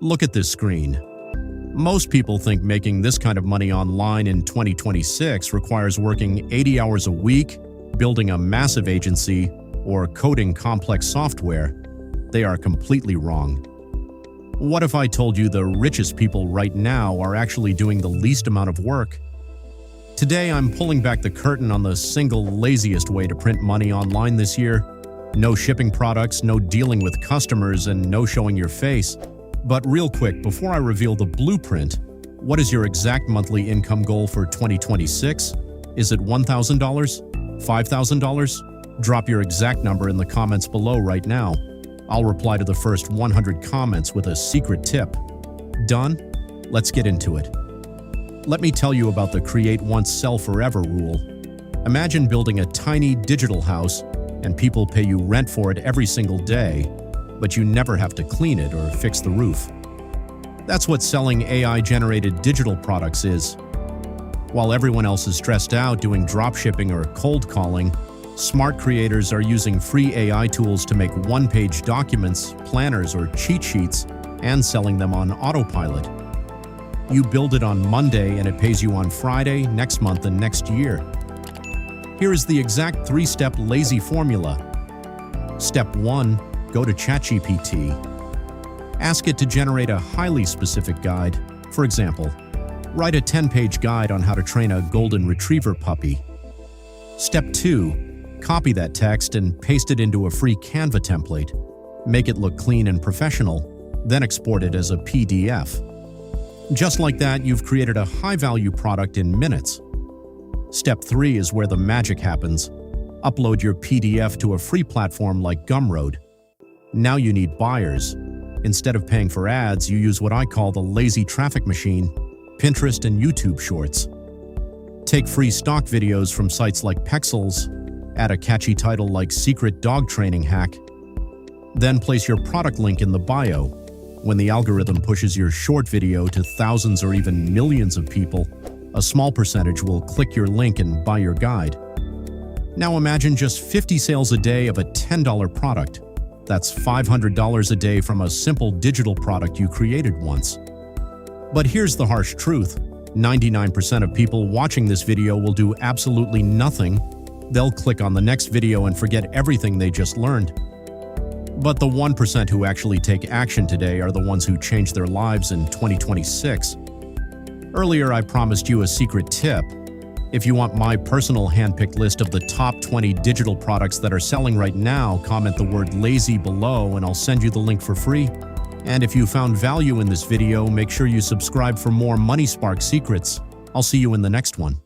Look at this screen. Most people think making this kind of money online in 2026 requires working 80 hours a week, building a massive agency, or coding complex software. They are completely wrong. What if I told you the richest people right now are actually doing the least amount of work? Today, I'm pulling back the curtain on the single laziest way to print money online this year. No shipping products, no dealing with customers, and no showing your face. But real quick, before I reveal the blueprint, what is your exact monthly income goal for 2026? Is it $1,000? $5,000? Drop your exact number in the comments below right now. I'll reply to the first 100 comments with a secret tip. Done? Let's get into it. Let me tell you about the create once, sell forever rule. Imagine building a tiny digital house and people pay you rent for it every single day, but you never have to clean it or fix the roof. That's what selling AI-generated digital products is. While everyone else is stressed out doing dropshipping or cold calling, smart creators are using free AI tools to make one-page documents, planners, or cheat sheets and selling them on autopilot. You build it on Monday and it pays you on Friday, next month, and next year. Here is the exact 3-step lazy formula. Step 1. Go to ChatGPT. Ask it to generate a highly specific guide. For example, write a 10-page guide on how to train a golden retriever puppy. Step 2. Copy that text and paste it into a free Canva template. Make it look clean and professional, then export it as a PDF. Just like that, you've created a high-value product in minutes. Step 3 is where the magic happens. Upload your PDF to a free platform like Gumroad. Now you need buyers. Instead of paying for ads, you use what I call the lazy traffic machine, Pinterest and YouTube Shorts. Take free stock videos from sites like Pexels, add a catchy title like Secret Dog Training Hack, then place your product link in the bio. When the algorithm pushes your short video to thousands or even millions of people, a small percentage will click your link and buy your guide. Now imagine just 50 sales a day of a $10 product. That's $500 a day from a simple digital product you created once. But here's the harsh truth. 99% of people watching this video will do absolutely nothing. They'll click on the next video and forget everything they just learned. But the 1% who actually take action today are the ones who change their lives in 2026. Earlier, I promised you a secret tip. If you want my personal handpicked list of the top 20 digital products that are selling right now, comment the word lazy below and I'll send you the link for free. And if you found value in this video, make sure you subscribe for more Money Spark secrets. I'll see you in the next one.